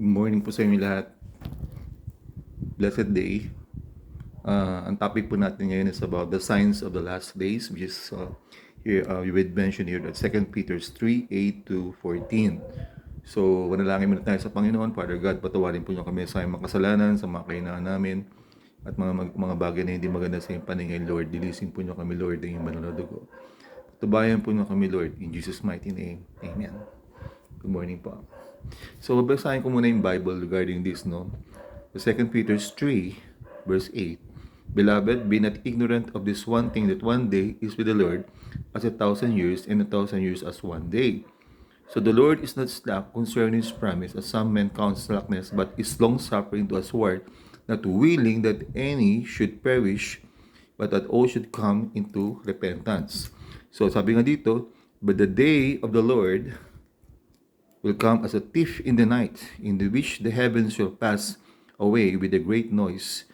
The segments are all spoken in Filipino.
Good morning po sa inyo lahat. Blessed day. Ang topic po natin ngayon is about the signs of the last days, which is here we would mention here that 2 Peter 3:8 to 14. So, manalangin muna tayo sa Panginoon. Father God, patawarin po niyo kami sa aming mga kasalanan, sa mga kahinaan namin, at mga bagay na hindi maganda sa iyong paningin, Lord. Dilisin po niyo kami, Lord, ng iyong banal na dugo. Patubayan po niyo kami, Lord, in Jesus' mighty name. Amen. Good morning po. So, babasahin ko muna yung Bible regarding this, no? The 2 Peter 3, verse 8. Beloved, be not ignorant of this one thing, that one day is with the Lord as 1,000 years, and 1,000 years as one day. So the Lord is not slack concerning his promise, as some men count slackness, but is long-suffering to usward, not willing that any should perish, but that all should come into repentance. So sabi nga dito, but the day of the Lord will come as a thief in the night, in the which the heavens shall pass away with a great noise,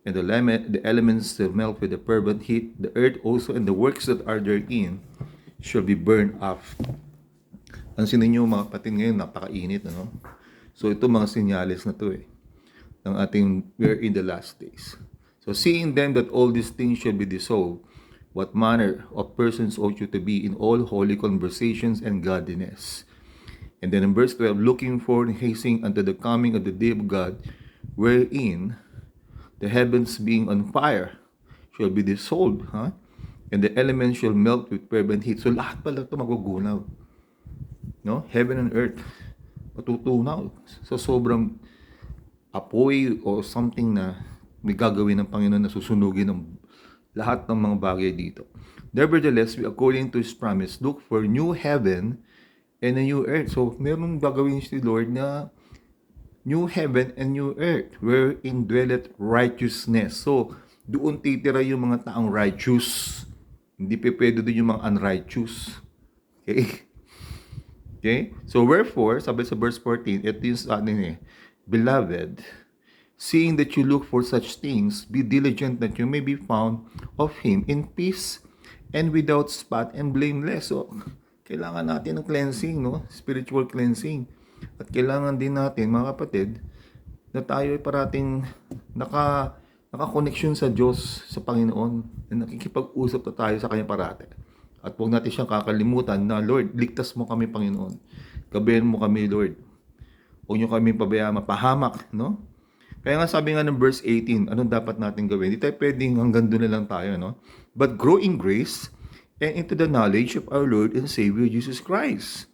and the elements shall melt with a fervent heat. The earth also and the works that are therein shall be burned up. Pansin ninyo mga kapatid, ngayon napakainit, ano? So ito mga senyales na to ng ating we're in the last days. So seeing then that all these things shall be dissolved, what manner of persons ought you to be in all holy conversations and godliness? And then in verse 12, looking forward and hastening unto the coming of the day of God, wherein the heavens being on fire shall be dissolved, and the elements shall melt with fervent heat. So lahat pala ito magugunaw. No? Heaven and earth matutunaw sa sobrang apoy o something na may gagawin ng Panginoon na susunugin ng lahat ng mga bagay dito. Nevertheless, we according to His promise, look for new heaven and a new earth. So, meron gagawin si Lord na new heaven and new earth, wherein dwelleth righteousness. So, doon titira yung mga taong righteous. Hindi pwede doon yung mga unrighteous. Okay? Okay? So, wherefore, sabi sa verse 14, ito yung sa atin Beloved, seeing that you look for such things, be diligent that you may be found of Him in peace and without spot and blameless. So, kailangan natin ng cleansing, no? Spiritual cleansing. At kailangan din natin, mga kapatid, na tayo ay parating naka-connection sa Diyos, sa Panginoon, na nakikipag-usap na tayo sa Kanya parati. At huwag natin siyang kakalimutan na, Lord, ligtas mo kami, Panginoon. Gabayan mo kami, Lord. Huwag niyo kami pabayaan, mapahamak, no? Kaya nga sabi nga ng verse 18, anong dapat natin gawin? Hindi tayo pwedeng hanggang doon na lang tayo, no? But grow in grace and into the knowledge of our Lord and Savior Jesus Christ.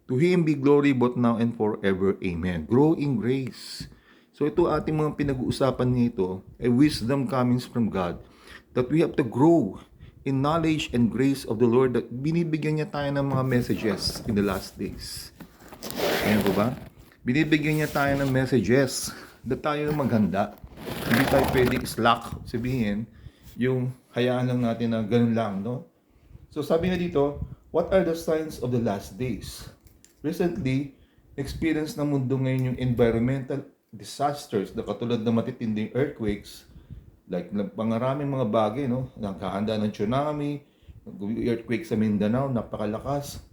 To Him be glory both now and forever. Amen. Grow in grace. So ito ating mga pinag-uusapan nito, a wisdom coming from God, that we have to grow in knowledge and grace of the Lord, that binibigyan niya tayo ng mga messages in the last days. Ayan po ba? Binibigyan niya tayo ng messages na tayo maghanda. Hindi tayo pwedeng slack, sabihin, yung hayaan lang natin na ganun lang, no? So sabi nga dito, what are the signs of the last days? Recently, experience ng mundo ngayon yung environmental disasters na katulad ng matitinding earthquakes, like pangaraming mga bagay, no? Nakahanda ng tsunami, earthquake sa Mindanao, napakalakas,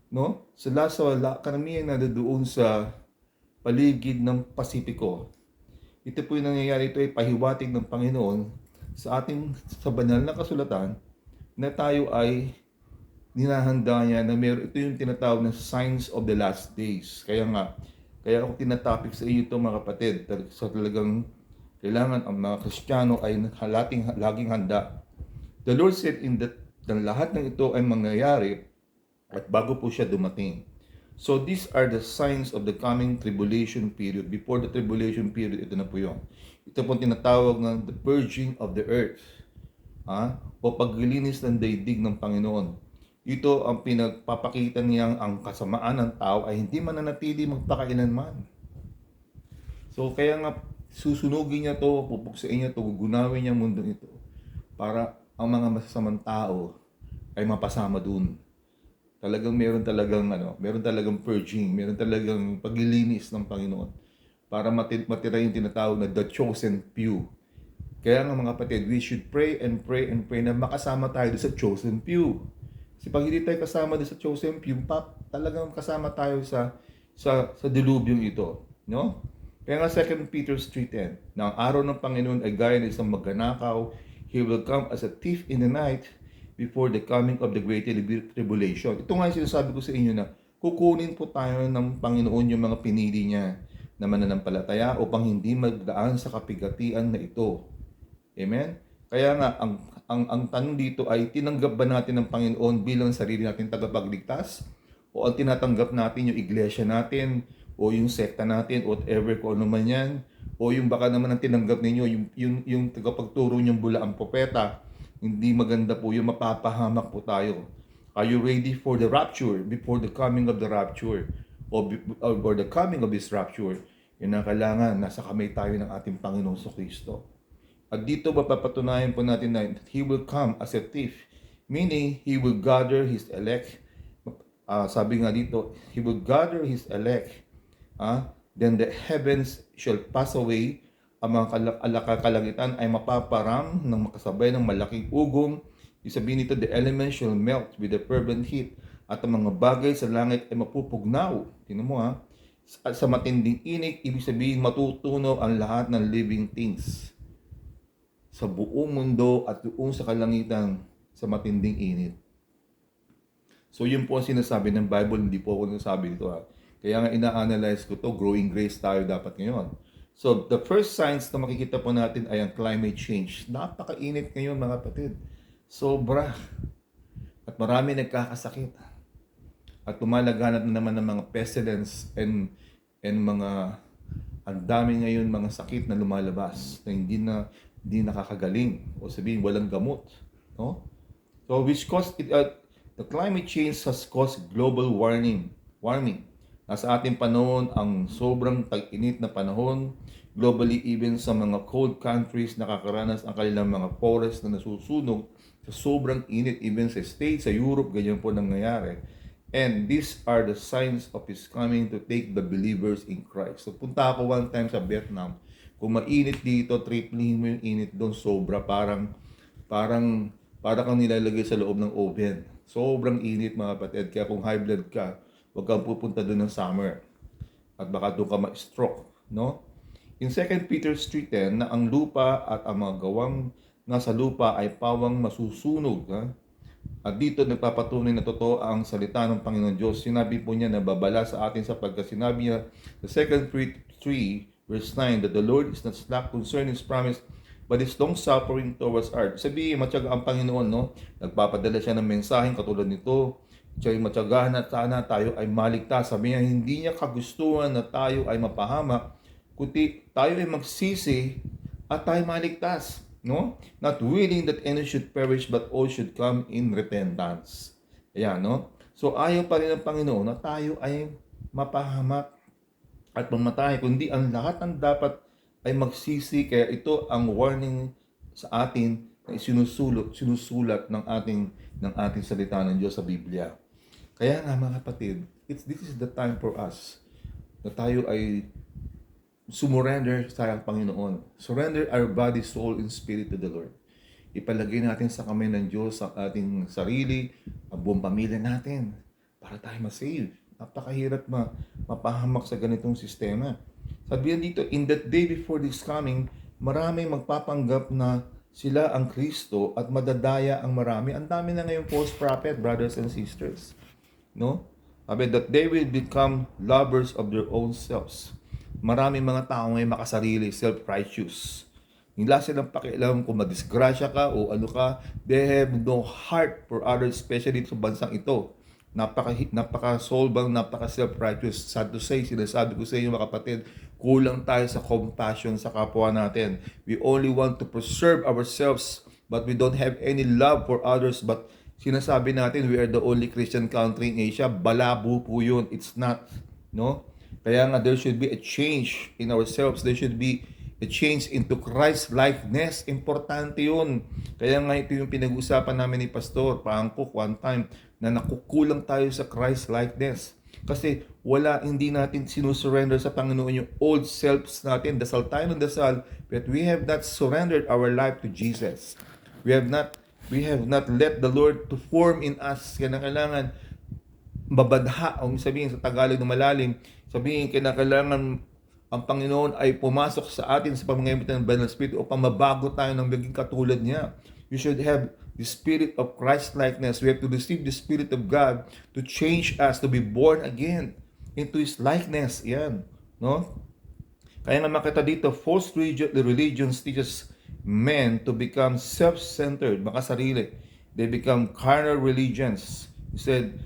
no? Sa karamihan na doon sa paligid ng Pasipiko. Ito po yung nangyayari, ito ay pahiwatig ng Panginoon sa banal na kasulatan na tayo ay ninahanda niya na ito yung tinatawag na signs of the last days. Kaya ako tinatopic sa inyo ito, mga kapatid, sa talagang kailangan ang mga Kristiyano ay laging handa. The Lord said na lahat ng ito ay mangyayari at bago po siya dumating. So these are the signs of the coming tribulation period. Before the tribulation period, ito na po yun. Ito po tinatawag ng the purging of the earth. O paglilinis ng daigdig ng Panginoon. Ito ang pinagpapakita niyang ang kasamaan ng tao ay hindi mananatili magpakailanman. So kaya nga susunugin niya to, pupuksain niya to, gugunawin niya ang mundo ito para ang mga masasamang tao ay mapasama dun. Meron talagang purging, meron talagang paglilinis ng Panginoon para matira yung tinatawag na the chosen few. Kaya nga mga kapatid, we should pray and pray and pray na makasama tayo sa chosen few. Kasi pag hindi tayo kasama sa chosen few, talagang kasama tayo sa dilubyong ito. No? Kaya nga 2 Peter 3:10, na ang araw ng Panginoon ay gaya ng isang magnanakaw, He will come as a thief in the night before the coming of the great tribulation. Ito nga yung sinasabi ko sa inyo na kukunin po tayo ng Panginoon yung mga pinili niya na mananampalataya upang hindi magdaan sa kapigatian na ito. Amen? Kaya nga, ang tanong dito ay, tinanggap ba natin ng Panginoon bilang sarili natin tagapagligtas? O ang tinatanggap natin yung iglesia natin, o yung sekta natin, whatever kung ano man yan, o yung baka naman ang tinanggap ninyo, yung tagapagturo niyong bula ang propeta, hindi maganda po yung mapapahamak po tayo. Are you ready for the rapture, before the coming of the rapture, or the coming of this rapture? Yun ang kailangan, nasa kamay tayo ng ating Panginoong Kristo. At dito mapapatunayan po natin na He will come as a thief, meaning He will gather His elect. Sabi nga dito, He will gather His elect. Then the heavens shall pass away. Ang mga kalangitan ay mapaparam ng makasabay ng malaking ugong. Isabihin nito, the elements shall melt with the fervent heat. At ang mga bagay sa langit ay mapupugnaw. Tingnan mo At sa matinding init, ibig sabihin matutunaw ang lahat ng living things sa buong mundo at doon sa kalangitan sa matinding init. So yun po ang sinasabi ng Bible, hindi po ako nasabi dito Kaya nga ina-analyze ko to, growing grace tayo dapat ngayon. So the first signs na makikita po natin ay ang climate change. Napakainit ngayon mga kapatid. Sobra. At marami nagkakasakit. At lumalaganap na naman ng mga pestilence and mga ang dami ngayon mga sakit na lumalabas na hindi nakakagaling o sabihin walang gamot, no? So which caused the climate change has caused global warming. Nasa ating panahon ang sobrang tag-init na panahon, globally even sa mga cold countries nakakaranas ang kanilang mga forest na nasusunog sa sobrang init, even sa States, sa Europe, ganyan po nangyayari. And these are the signs of His coming to take the believers in Christ. So punta ako one time sa Vietnam. Kung mainit dito, triplihin mo yung init doon, sobra. Parang kang nilalagay sa loob ng oven. Sobrang init mga kapatid. Kaya kung high blood ka, huwag kang pupunta doon ng summer. At baka doon ka ma-stroke. No? In 2 Peter 3:10, na ang lupa at ang mga gawang nasa lupa ay pawang masusunog. At dito nagpapatunay na totoo ang salita ng Panginoon Diyos. Sinabi po niya na babala sa atin sapagkat sinabi niya sa 2 Peter 3 verse 9 that the Lord is not slack concerning His promise but is long suffering towards us. Sabihin, matyaga ang Panginoon, no? Nagpapadala siya ng mensaheng katulad nito. Siya'y matyaga na sana tayo ay maligtas. Sabi niya, hindi niya kagustuhan na tayo ay mapahamak, kundi tayo ay magsisi at tayo maligtas. No? Not willing that any should perish but all should come in repentance. Ayan, no? So ayaw pa rin ng Panginoon na tayo ay mapahamak at mamatay, kundi ang lahat ng dapat ay magsisi. Kaya ito ang warning sa atin na sinusulat ng ating salita ng Diyos sa Biblia. Kaya nga mga kapatid, this is the time for us na tayo ay sumurrender sa Panginoon. Surrender our body, soul, and spirit to the Lord. Ipalagay natin sa kamay ng Diyos ang ating sarili, ang buong pamilya natin, para tayo ma-save. Napakahirap mapahamak sa ganitong sistema. Sabihan dito, in that day before this coming, maraming magpapanggap na sila ang Kristo at madadaya ang marami. Ang dami na ngayon false prophet, brothers and sisters. No? Sabi that they will become lovers of their own selves. Maraming mga tao ngayon makasarili, self-righteous. Hindi silang pakialam kung madisgrasya ka o ano ka. They have no heart for others, especially sa bansang ito. Napaka-solbang, napaka-self-righteous. Sad to say, sinasabi ko sa inyo mga kapatid, kulang tayo sa compassion sa kapwa natin. We only want to preserve ourselves, but we don't have any love for others. But sinasabi natin, we are the only Christian country in Asia. Balabo po yun. It's not, no? Kaya nga, there should be a change in ourselves. There should be a change into Christ-likeness. Importante yun. Kaya nga, ito yung pinag-usapan namin ni Pastor Paangkok one time, na nakukulang tayo sa Christ-likeness. Kasi hindi natin sinusurrender sa Panginoon yung old selves natin. Dasal tayo ng dasal, but we have not surrendered our life to Jesus. We have not let the Lord to form in us. Kaya kailangan mabadha, o sabihin sa Tagalog na malalim, sabihin kailangan ang Panginoon ay pumasok sa atin sa pamamagitan ng Banal na Espiritu upang mabago tayo ng maging katulad niya. You should have the spirit of Christ-likeness. We have to receive the Spirit of God to change us, to be born again into His likeness. Yan. No? Kaya nga makita dito, false religions teaches men to become self-centered, makasarili. They become carnal religions. He said,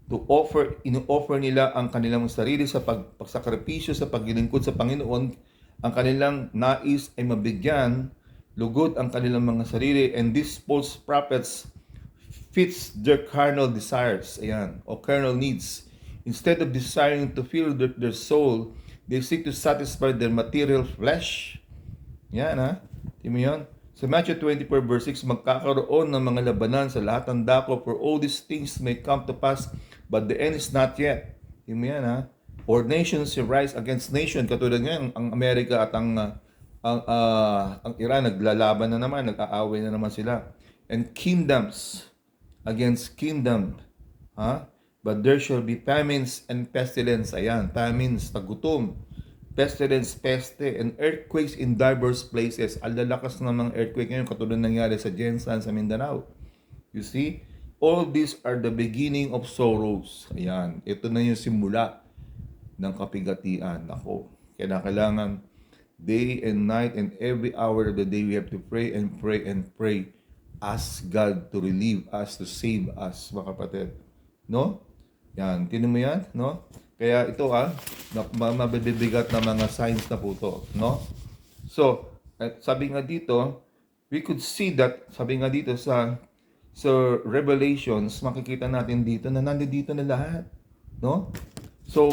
ino-offer nila ang kanilang sarili sa pagsakripisyo, sa paglilingkod sa Panginoon. Ang kanilang nais ay mabigyan, lugod ang kanilang mga sarili, and these false prophets fits their carnal desires, ayan, o carnal needs. Instead of desiring to fill their soul, they seek to satisfy their material flesh. Yan ha. Di mo yan? Sa Matthew 24 verse 6, magkakaroon ng mga labanan sa lahat ng dako, for all these things may come to pass, but the end is not yet. Di mo yan ha? Or nations shall rise against nation. Katulad ngayon, ang Amerika at ang Iran, naglalaban na naman, nag-aaway na naman sila. And kingdoms against kingdom. Ha? But there shall be famines and pestilence. Ayan, famines, tagutom, pestilence, peste, and earthquakes in diverse places. Ang lalakas ng mga earthquake ngayon, katulad nangyari sa Jensan, sa Mindanao. You see? All these are the beginning of sorrows. Ayan, ito na yung simula ng kapigatian. Ako, kailangan day and night and every hour of the day we have to pray and pray and pray. Ask God to relieve us, to save us, mga kapatid. No? Yan, tinan mo yan, no? Kaya ito mabibigat na mga signs na po ito, no? So, sabi nga dito, we could see that, sabi nga dito sa Revelations, makikita natin dito na nandito na lahat, no? So,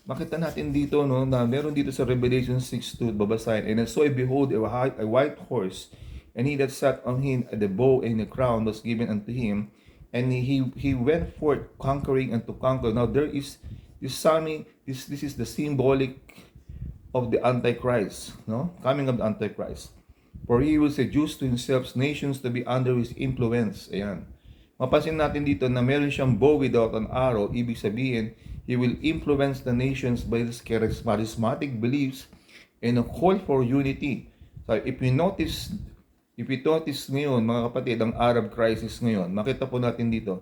makita natin dito, no, na meron dito sa Revelation 6:2, babasahin, and I saw, behold, a white horse, and he that sat on him, the bow and the crown was given unto him, and he went forth conquering and to conquer. Now there is this is the symbolic of the Antichrist, no? Coming of the Antichrist. For he will seduce to himself nations to be under his influence. Ayan. Mapansin natin dito na meron siyang bow without an arrow. Ibig sabihin, he will influence the nations by his charismatic beliefs and a call for unity. So if we notice ngayon, mga kapatid, ang Arab crisis ngayon, makita po natin dito,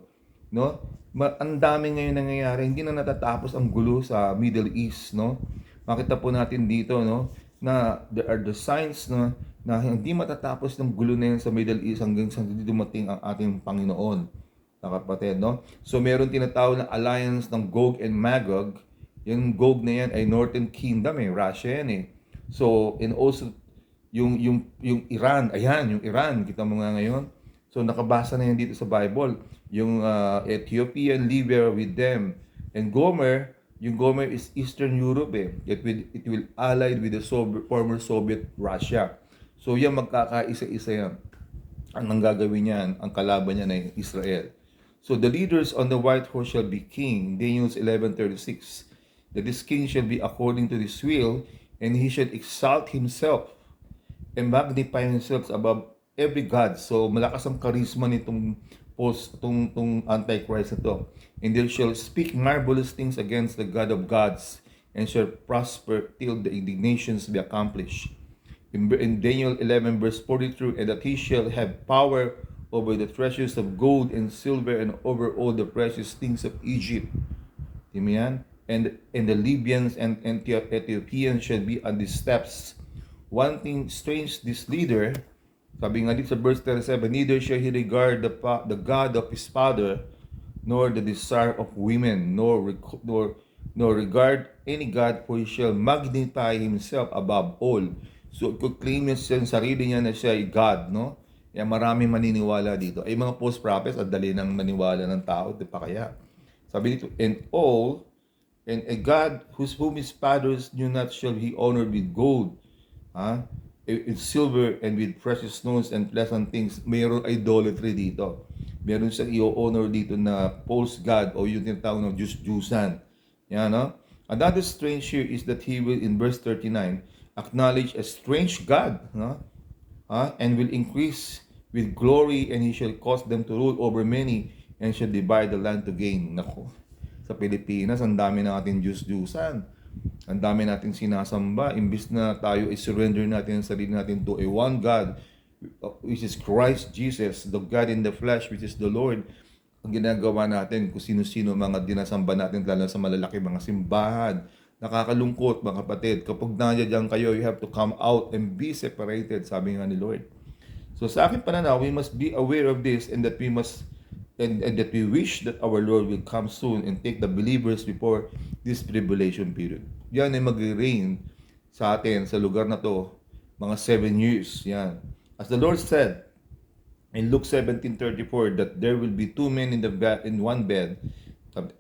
no? Ang dami ngayon nangyayari, hindi na natatapos ang gulo sa Middle East, no? Makita po natin dito, no, na there are the signs na hindi matatapos ng gulo na yan sa Middle East hanggang sa dumating ang ating Panginoon, mga kapatid, no? So meron tinatawag na alliance ng Gog and Magog. Yung Gog na yan ay Northern Kingdom, Russia yan, So, and also yung Iran, ayan, yung Iran, kita mo nga ngayon. So nakabasa na yan dito sa Bible. Yung Ethiopia and Libya with them. And Gomer, yung Gomer is Eastern Europe It will allied with the former Soviet Russia. So yan, magkakaisa-isa yan. Ang gagawin niyan, ang kalaban niya na Israel. So the leaders on the white horse shall be king. Daniel 11:36. That this king shall be according to his will, and he shall exalt himself and magnify himself above every god. So malakas ang charisma nitong tong Antichrist na to. And they shall speak marvelous things against the God of gods, and shall prosper till the indignations be accomplished. In Daniel 11 verse 42, and that he shall have power over the treasures of gold and silver, and over all the precious things of Egypt. Amen. And the Libyans and Ethiopians shall be on the steps. One thing strange, this leader, sabi nga dito sa verse 37, neither shall he regard the God of his father, nor the desire of women, nor regard any God, for he shall magnify himself above all. So, claim niya sa sarili niya na siya ay God, no? Kaya maraming maniniwala dito. Ay mga false prophets, at dali nang maniwala ng tao, di pa kaya? Sabi dito, and a God whom his fathers knew not shall he honor with gold, in silver, and with precious stones and pleasant things. Mayroon idolatry dito. Meron siyang i-honor dito na false god, o yung tinatawag ng Diyos-Diyusan. Yan, no? Another strange here is that he will, in verse 39, acknowledge a strange God, no? And will increase with glory, and he shall cause them to rule over many, and shall divide the land to gain. Nako, sa Pilipinas, ang dami na ating Diyos-Diyusan. Ang dami natin sinasamba, imbis na tayo i-surrender natin ang sarili natin to a one God, which is Christ Jesus, the God in the flesh, which is the Lord. Ang ginagawa natin, kung sino-sino mga dinasamba natin, lalo sa malalaki mga simbahan. Nakakalungkot mga kapatid, kapag nandiyan kayo, you have to come out and be separated, sabi nga ni Lord. So sa akin pananaw, we must be aware of this, and that we must and that we wish that our Lord will come soon and take the believers before this tribulation period. Yan ay mag-reign sa atin sa lugar na to mga 7 years. Yan. As the Lord said in Luke 17:34, that there will be two men in one bed,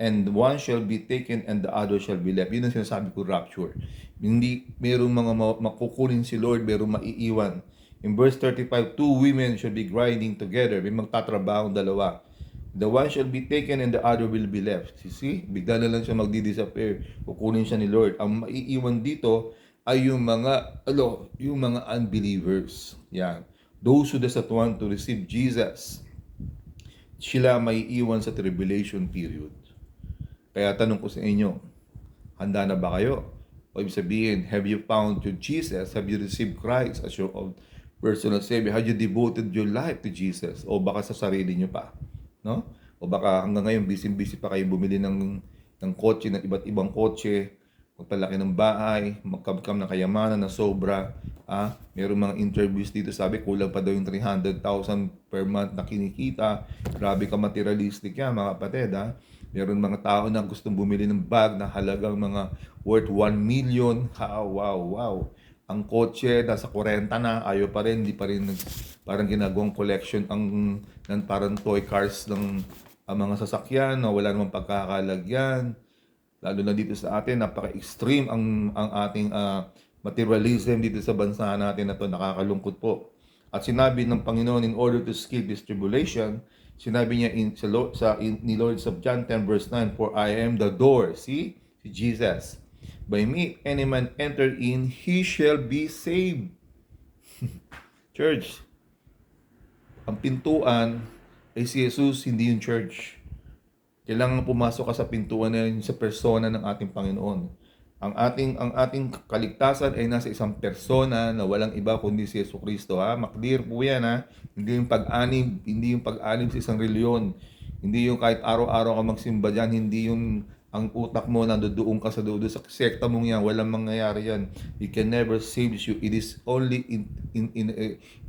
and one shall be taken and the other shall be left. Yun ang sinasabi ko, rapture. Hindi merong mga makukunin si Lord, merong maiiwan. In verse 35, two women shall be grinding together. May magtatrabaho dalawa. The one shall be taken and the other will be left. See? Bigla na lang siya magdi-disappear. Kukunin siya ni Lord. Ang maiiwan dito ay yung mga unbelievers. Yan. Those who does not want to receive Jesus, sila maiiwan sa tribulation period. Kaya tanong ko sa inyo, handa na ba kayo? O ibig sabihin, have you found your Jesus? Have you received Christ as your own personal Savior? Have you devoted your life to Jesus? O baka sa sarili nyo pa? No? O baka hanggang ngayon, busy-busy pa kayo bumili ng kotse, ng iba't ibang kotse, magpalaki ng bahay, magkam-kam ng kayamanan na sobra. Mayroong mga interviews dito, sabi kulang pa daw yung 300,000 per month na kinikita. Grabe ka materialistic yan mga kapatid. Meron mga tao na gustong bumili ng bag na halagang mga worth 1 million. Wow. Ang kotse nasa 40 na, ayaw pa rin, hindi pa rin parang ginagawang collection ng parang toy cars ng mga sasakyan na wala namang pagkakalagyan. Lalo na dito sa atin, napaka-extreme ang ating materialism dito sa bansa natin na to, nakakalungkot po. At sinabi ng Panginoon, in order to escape this tribulation, sinabi niya ni Lord sa John 10 verse 9, for I am the door. See? Si Jesus. By me, any man enter in, he shall be saved. Church, ang pintuan ay si Jesus, hindi yung church. Kailangan pumasok ka sa pintuan na yun, sa persona ng ating Panginoon. Ang ating kaligtasan ay nasa isang persona na walang iba kundi si Jesucristo. Maklear po yan. Hindi yung pag-anim sa isang reliyon. Hindi yung kahit araw-araw ka magsimba dyan, hindi yung ang utak mo nandoon ka sa doon sa sekta mong yan, walang mangyayari yan. It can never save you. It is only in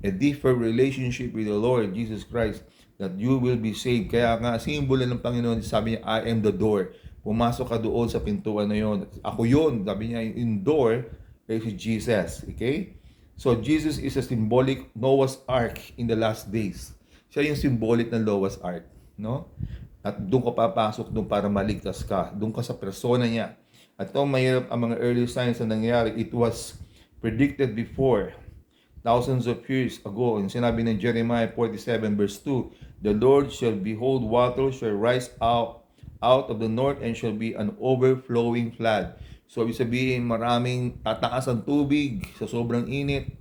a deeper relationship with the Lord Jesus Christ that you will be saved. Kaya nga, simbolo ng Panginoon, sabi niya, I am the door. Pumasok ka doon sa pintuan na yon. Ako yun. Sabi niya, yung door ay si Jesus. Okay? So, Jesus is a symbolic Noah's Ark in the last days. Siya yung symbolic ng Noah's Ark. No? At doon ka papasok doon para maligtas ka. Doon ka sa persona niya. At ito, mahirap ang mga early signs na nangyari. It was predicted before, thousands of years ago. And sinabi ng Jeremiah 47 verse 2, the Lord shall behold water shall rise out of the north and shall be an overflowing flood. So, ibig sabihin, maraming tataas ang tubig sa sobrang init.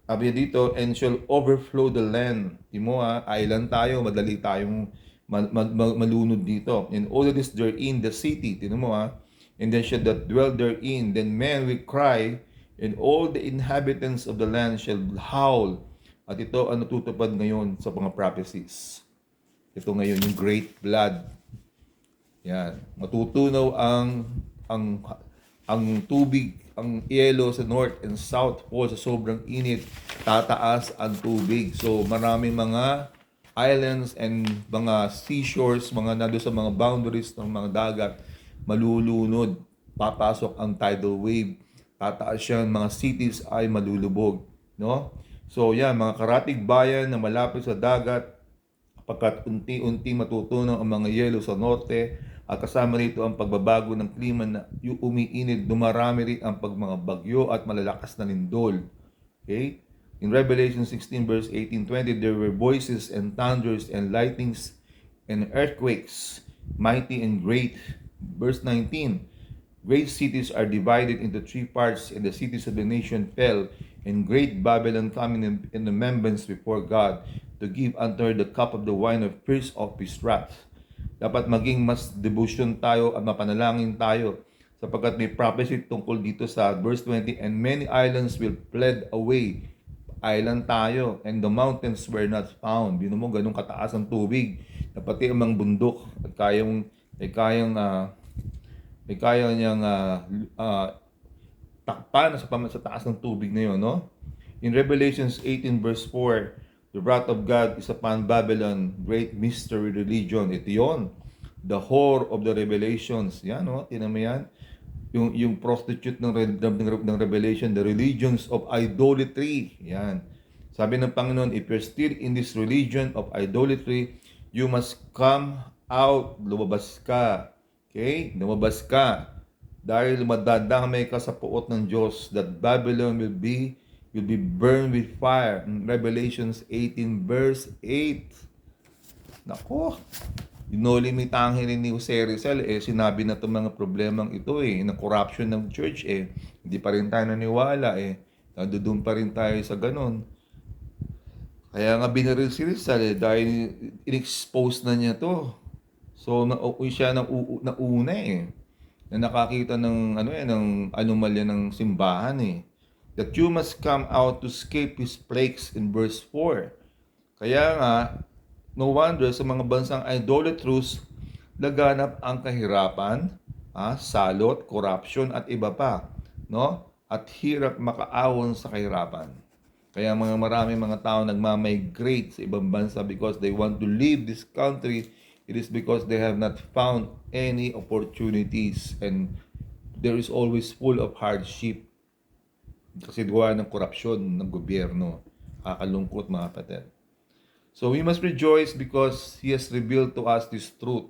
Sabi dito, and shall overflow the land. Island tayo, madali tayong malunod dito. And all that is therein, the city, and then shall that dwell therein, then men will cry, and all the inhabitants of the land shall howl. At ito ang natutupad ngayon sa mga prophecies. Ito ngayon yung great flood. Yan. Matutunaw ang tubig, ang yelo sa north and south pole sa sobrang init. Tataas ang tubig. So maraming mga islands and mga seashores, mga nado sa mga boundaries ng mga dagat, malulunod. Papasok ang tidal wave. Tataas yan, mga cities ay malulubog. No? So yan, mga karatig bayan na malapit sa dagat, pagkat unti-unti matutunaw ang mga yelo sa norte, at kasama rito ang pagbabago ng klima na umiinit, dumarami rin ang mga bagyo at malalakas na lindol. Okay? In Revelation 16 verse 18-20, there were voices and thunders and lightnings and earthquakes, mighty and great. Verse 19, great cities are divided into 3 parts, and the cities of the nation fell, and great Babylon coming in remembrance before God, to give unto her the cup of the wine of fierce of his wrath. Dapat maging mas devotion tayo at mapanalangin tayo sapagkat may prophecy tungkol dito sa verse 20, and many islands will fled away. Island tayo, and the mountains were not found. Bino mo, ganun kataas ang tubig, na pati ang mga bundok at kaya niyang takpan sa taas ng tubig na yun, no? In Revelations 18 verse 4, the wrath of God is upon Babylon, great mystery religion. Ito yun, the whore of the revelations. Yan, no? Tinan mo yan. Yung prostitute ng Revelation, the religions of idolatry. Yan. Sabi ng Panginoon, if you're still in this religion of idolatry, you must come out. Lumabas ka. Okay? Lumabas ka. Dahil madadamay ka sa puot ng Diyos, that Babylon will be burned with fire. In Revelations 18 verse 8. Nako, inolimitahan rin ni Jose Rizal, sinabi na itong mga problemang ito na corruption ng church, hindi pa rin tayo naniwala, nandoon pa rin tayo sa ganon. Kaya nga binaril si Rizal, dahil in-expose na niya to. So, siya nauna na nakakita ng ng anomalya ng simbahan that you must come out to escape his plagues in verse 4. Kaya nga, no wonder sa mga bansang idolatrous laganap ang kahirapan, salot, corruption at iba pa, no? At hirap makaahon sa kahirapan. Kaya marami mga tao nagmamigrate sa ibang bansa because they want to leave this country. It is because they have not found any opportunities, and there is always full of hardship kasi gawa ng korupsyon ng gobyerno. Kakalungkot, mga kapatid. So we must rejoice because He has revealed to us this truth.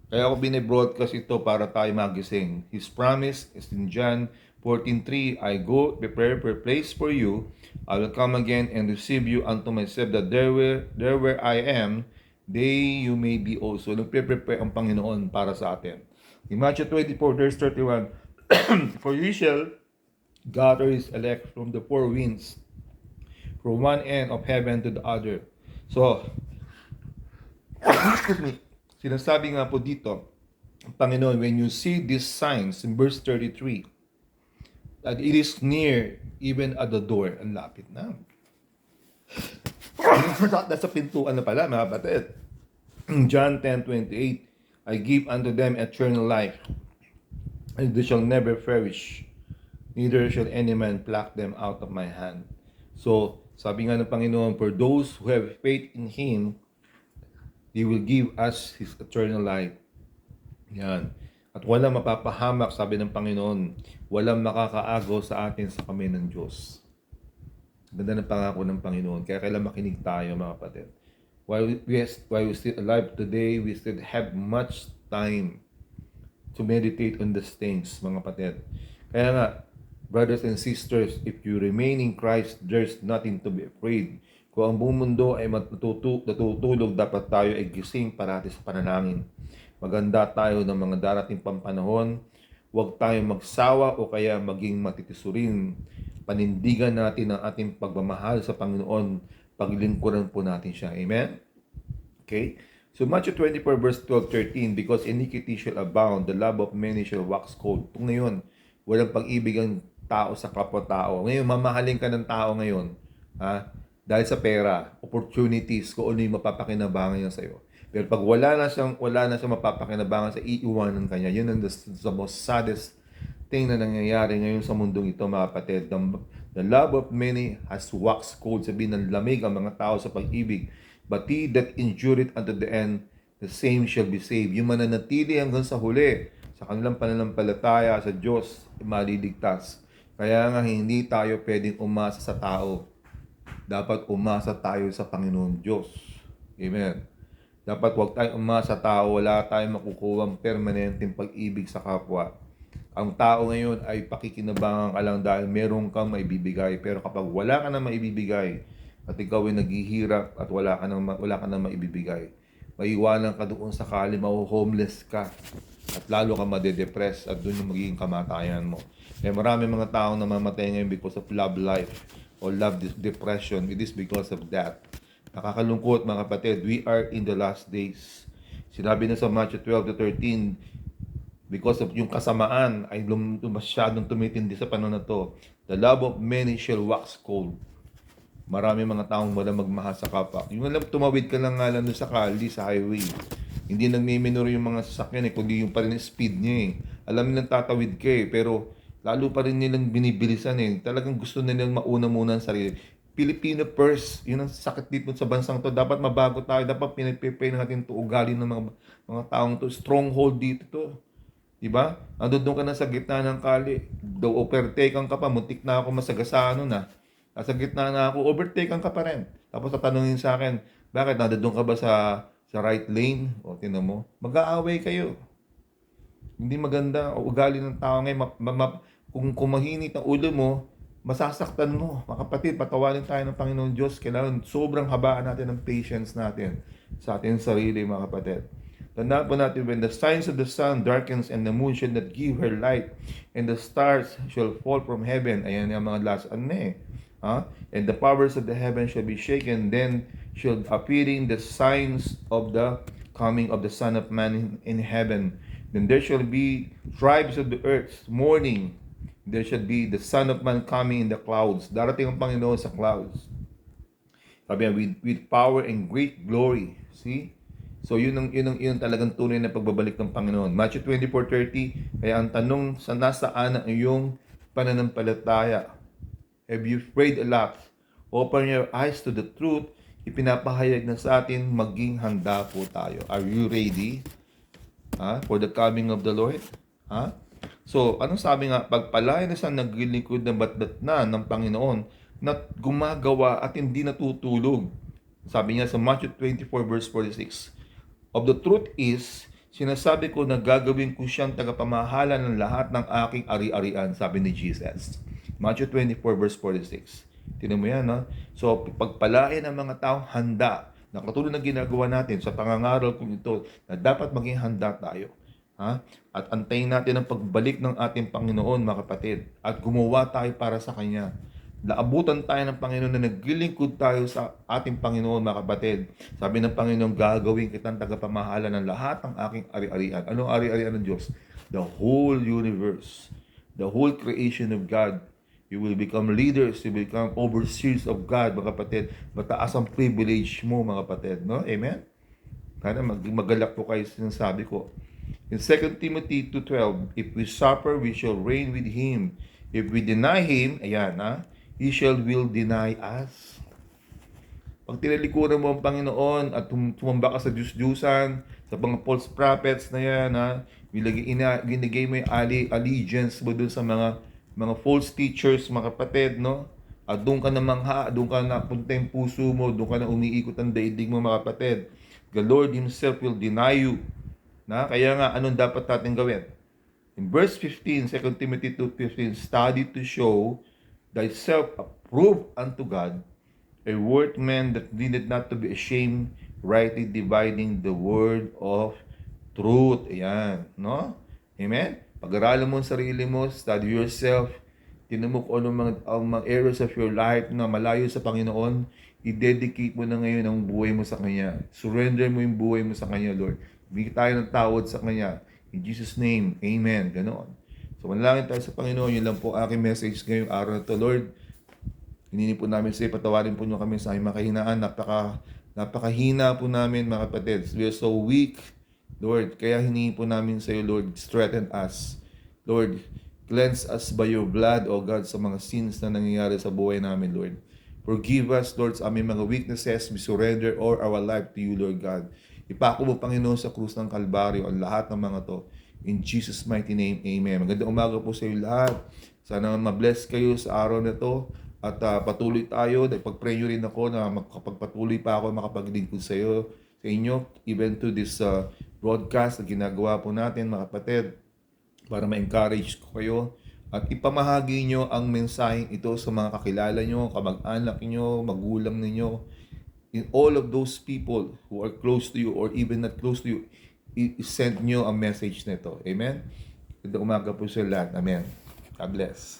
Kaya ako binibroadcast ito para tayo magising. His promise is in John 14:3, I go prepare a place for you. I will come again and receive you unto myself, that there where I am, they you may be also. Nagpe-prepare ang Panginoon para sa atin. In Matthew 24 verse 31, for He shall gather His elect from the four winds, from one end of heaven to the other. So, sinasabi nga po dito, Panginoon, when you see these signs in verse 33, that it is near, even at the door. Ang lapit na. Nasa pintuan na pala, mga kapatid. John 10:28, I give unto them eternal life, and they shall never perish, neither shall any man pluck them out of my hand. So, sabi nga ng Panginoon, for those who have faith in Him, He will give us His eternal life. Yan. At walang mapapahamak, sabi ng Panginoon, walang makakaagaw sa atin sa kamay ng Diyos. Ganda ng pangako ng Panginoon. Kaya kailan makinig tayo, mga kapatid. While we still alive today, we still have much time to meditate on these things, mga kapatid. Kaya nga, brothers and sisters, if you remain in Christ, there's nothing to be afraid. Kung ang buong mundo ay natutulog, dapat tayo ay gising parati sa panalangin. Maganda tayo ng mga darating pampanahon. Huwag tayong magsawa o kaya maging matitisurin. Panindigan natin ang ating pagmamahal sa Panginoon. Paglingkuran po natin siya. Amen? Okay? So Matthew 24 verse 12-13, because iniquity shall abound, the love of many shall wax cold. Kung ngayon, walang pag-ibig ang tao sa kapwa-tao. Ngayon, mamahalin ka ng tao ngayon. Dahil sa pera, opportunities, kung ano yung mapapakinabangan niya sa'yo. Pero pag wala na siyang mapapakinabangan sa iiwanan kanya, yun ang the most saddest thing na nangyayari ngayon sa mundong ito, mga kapatid. The love of many has waxed cold. Sabihin ng lamig ang mga tao sa pag-ibig. But he that endureth unto the end, the same shall be saved. Yung mananatili hanggang sa huli, sa kanilang pananampalataya sa Diyos, maliligtas. Kaya nga hindi tayo pwedeng umasa sa tao. Dapat umasa tayo sa Panginoon Diyos. Amen. Dapat huwag tayong umasa sa tao. Wala tayong makukuhang permanenteng pag-ibig sa kapwa. Ang tao ngayon ay pakikinabangan ka lang dahil meron kang maibibigay. Pero kapag wala ka na maibibigay at ikaw ay naghihirap at wala ka na maibibigay, maiwanan ka doon sakali, homeless ka at lalo ka madedepress at doon yung magiging kamatayan mo. Kaya marami mga tao na mamatay ngayon because of love life or love depression. It is because of that. Nakakalungkot, mga kapatid. We are in the last days. Sinabi na sa Matthew 12-13, because of yung kasamaan ay masyadong tumitindi sa panahon na to. The love of many shall wax cold. Marami mga taong wala magmahal sa kapwa. Yung alam, tumawid ka lang nga lang doon sa kalye, sa highway. Hindi nagmiminor yung mga sasakyan kundi yung pa rin speed niya Alam nilang tatawid ka pero lalo pa rin nilang binibilisan Talagang gusto nilang mauna muna ang sarili. Filipino first, yun ang sakit dito sa bansang to. Dapat mabago tayo, dapat pinipipay natin to ugali ng mga taong to. Stronghold dito to. Diba? Andun ka na sa gitna ng kali. Daw overtaken ka pa, muntik na ako masagasaan na. Nasa gitna na ako, overtaken ka pa rin. Tapos tatanungin sa akin, bakit nandun ka ba sa right lane? O tinan mo, mag-aaway kayo. Hindi maganda o ugali ng tao ngayon. Kung mahinit ang ulo mo, masasaktan mo. Mga kapatid, patawarin tayo ng Panginoon Diyos. Kailangan sobrang habaan natin ng patience natin sa ating sarili, mga kapatid. Tandaan po natin, when the signs of the sun darkens and the moon shall not give her light, and the stars shall fall from heaven. Ayan yung mga last and the powers of the heaven shall be shaken, then shall appearing the signs of the coming of the Son of Man in heaven. Then there shall be tribes of the earth mourning. There shall be the Son of Man coming in the clouds. Darating ang Panginoon sa clouds. Sabi niya, with power and great glory. See? So yun ang talagang tunay na pagbabalik ng Panginoon. Matthew 24:30, kaya ang tanong sa nasaan ang iyong pananampalataya? Have you prayed a lot? Open your eyes to the truth. Ipinapahayag na sa atin, maging handa po tayo. Are you ready? For the coming of the Lord? So, anong sabi nga? Pagpalain na sa naglilingkod na batdatnan ng Panginoon na gumagawa at hindi natutulog. Sabi niya sa Matthew 24 verse 46. Of the truth is, sinasabi ko na gagawin ko siyang tagapamahala ng lahat ng aking ari-arian, sabi ni Jesus. Matthew 24 verse 46. Tinan mo yan, no? So, pagpalain ng mga taong handa, na katulad ng ginagawa natin sa pangangaral kong ito, na dapat maging handa tayo. At antayin natin ang pagbalik ng ating Panginoon, mga kapatid. At gumawa tayo para sa Kanya. Naabutan tayo ng Panginoon na naglilingkod tayo sa ating Panginoon, mga kapatid. Sabi ng Panginoon, gagawin kitang tagapamahala ng lahat ng aking ari-arian. Anong ari-arian ng Diyos? The whole universe. The whole creation of God. You will become leaders, you will become overseers of God, mga kapatid. Mataas ang privilege mo, mga kapatid. No? Amen? Sana magalak po kayo sinasabi ko. In 2 Timothy 2:12, if we suffer, we shall reign with Him. If we deny Him, He will deny us. Pag tinalikuran mo ang Panginoon at tumamba ka sa Diyos-Diyusan, sa mga false prophets na yan, ginigay mo yung allegiance mo dun sa mga false teachers, mga kapatid, no? At doon ka na doon ka na punta yung puso mo, doon ka na umiikot ang daigdig mo, mga kapatid. The Lord Himself will deny you. Kaya nga, anong dapat natin gawin? In verse 15, 2 Timothy 2:15, study to show thyself approved unto God, a workman that needed not to be ashamed, rightly dividing the word of truth. Ayan, no? Amen? Pag-aralan mo ang sarili mo, study yourself, tinan mo kung anong mga areas of your life na malayo sa Panginoon, i-dedicate mo na ngayon ang buhay mo sa Kanya. Surrender mo yung buhay mo sa Kanya, Lord. Bigyan tayo ng tawad sa Kanya. In Jesus' name, Amen. Ganon. So, manalangin tayo sa Panginoon. Yun lang po aking message ngayong araw na to, Lord. Hinini po namin sa iyo, patawarin po nyo kami sa aming makahinaan. Napakahina po namin, mga kapatid. We are so weak, Lord. Kaya hinini po namin sa iyo, Lord, strengthen us. Lord, cleanse us by your blood, O God, sa mga sins na nangyayari sa buhay namin, Lord. Forgive us, Lord, sa aming mga weaknesses. We surrender all our life to you, Lord God. Ipako mo, Panginoon, sa krus ng Kalbaryo ang lahat ng mga to. In Jesus' mighty name, Amen. Magandang umaga po sa iyo lahat. Sana ma-bless kayo sa araw na to. At patuloy tayo. Pag-pray nyo rin ako na makapagpatuloy pa ako makapaglingkod sa inyo, even to this broadcast na ginagawa po natin, mga kapatid, para ma-encourage ko kayo. At ipamahagi nyo ang mensaheng ito sa mga kakilala nyo, kamag-anak nyo, magulang ninyo, in all of those people who are close to you or even not close to you, send nyo ang message nito. Amen? Ganda umaga po sa lahat. Amen. God bless.